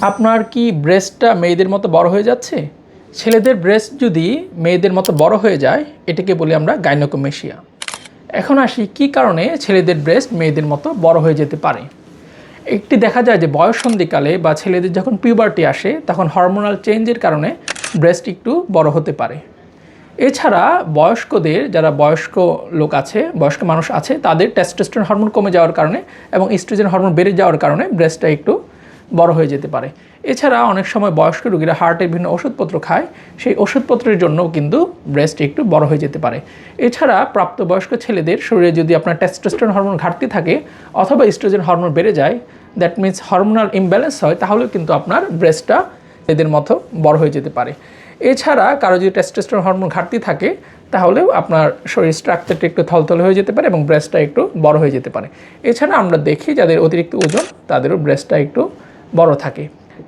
আপনার কি ব্রেস্টটা মেয়েদের মতো বড় হয়ে যাচ্ছে? ছেলেদের ব্রেস্ট যদি মেয়েদের মতো বড় হয়ে যায় এটাকে বলি আমরা গাইনোকোমেশিয়া। এখন আসি কী কারণে ছেলেদের ব্রেস্ট মেয়েদের মতো বড় হয়ে যেতে পারে। একটি দেখা যায় যে বয়ঃসন্ধিকালে বা ছেলেদের যখন পিউবার্টি আসে তখন হরমোনাল চেঞ্জের কারণে ব্রেস্ট একটু বড় হতে পারে। এছাড়া বয়স্কদের যারা বয়স্ক লোক আছে, বয়স্ক মানুষ আছে, তাদের টেস্টোস্টেরন হরমোন কমে যাওয়ার কারণে এবং ইস্ট্রোজেন হরমোন বেড়ে যাওয়ার কারণে ব্রেস্টটা একটু বড় হয়ে যেতে পারে। এছাড়া অনেক সময় বয়স্ক রোগীরা হার্টের বিভিন্ন ওষুধপত্র খায়, সেই ওষুধপত্রের জন্যও কিন্তু ব্রেস্ট একটু বড় হয়ে যেতে পারে। এছাড়া প্রাপ্তবয়স্ক ছেলেদের শরীরে যদি আপনার টেস্টোস্টেরন হরমোন ঘাটতি থাকে অথবা ইস্ট্রোজেন হরমোন বেড়ে যায়, দ্যাট মিনস হরমোনাল ইমব্যালেন্স হয়, তাহলেও কিন্তু আপনার ব্রেস্টটা এদের মতো বড় হয়ে যেতে পারে। এছাড়া কারো যদি টেস্টোস্টেরন হরমোন ঘাটতি থাকে তাহলেও আপনার শরীর স্ট্রাকচারটা একটু থলথলে হয়ে যেতে পারে এবং ব্রেস্টটা একটু বড় হয়ে যেতে পারে। এছাড়া আমরা দেখি যাদের অতিরিক্ত ওজন তাদেরও ব্রেস্টটা একটু বড় থাকে।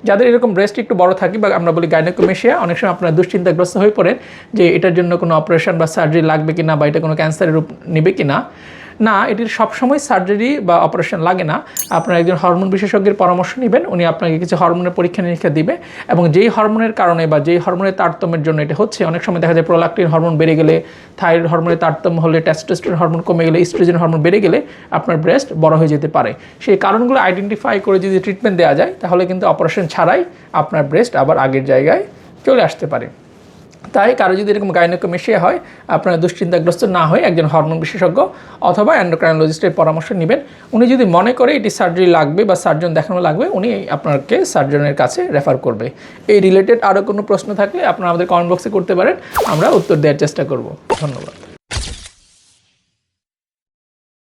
যাদের এরকম ব্রেস্ট একটু বড় থাকে বা আমরা বলি গাইনোকোমেশিয়া, অনেক সময় আপনারা দুশ্চিন্তাগ্রস্ত হয়ে পড়েন যে এটার জন্য কোনো অপারেশন বা সার্জারি লাগবে কিনা বা এটা কোনো ক্যান্সারের রূপ নেবে কিনা। না, এটির সবসময় সার্জারি বা অপারেশন লাগে না। আপনারা একজন হরমোন বিশেষজ্ঞের পরামর্শ নেবেন, উনি আপনাকে কিছু হরমোনের পরীক্ষা নিরীক্ষা দিবে এবং যেই হরমোনের কারণে বা যেই হরমোনের তারতম্যের জন্য এটা হচ্ছে, অনেক সময় দেখা যায় প্রোলাক্টিন হরমোন বেড়ে গেলে, থাইরয়েড হরমোনের তারতম্য হলে, টেস্টোস্টেরন হরমোন কমে গেলে, ইস্ট্রোজেন হরমোন বেড়ে গেলে আপনার ব্রেস্ট বড় হয়ে যেতে পারে। সেই কারণগুলো আইডেন্টিফাই করে যদি ট্রিটমেন্ট দেওয়া যায় তাহলে কিন্তু অপারেশন ছাড়াই আপনার ব্রেস্ট আবার আগের জায়গায় চলে আসতে পারে। তাই কারো যদি এরকম গাইনোকোমেশিয়া হয় আপনারা দুশ্চিন্তাগ্রস্ত না হয়ে একজন হরমোন বিশেষজ্ঞ অথবা এন্ডোক্রাইনোলজিস্টের পরামর্শ নেবেন। উনি যদি মনে করে এটি সার্জারি লাগবে বা সার্জন দেখানো লাগবে, উনি আপনাকে সার্জনের কাছে রেফার করবে। এই রিলেটেড আরও কোনো প্রশ্ন থাকলে আপনারা আমাদের কমেন্ট বক্সে করতে পারেন, আমরা উত্তর দেওয়ার চেষ্টা করব। ধন্যবাদ।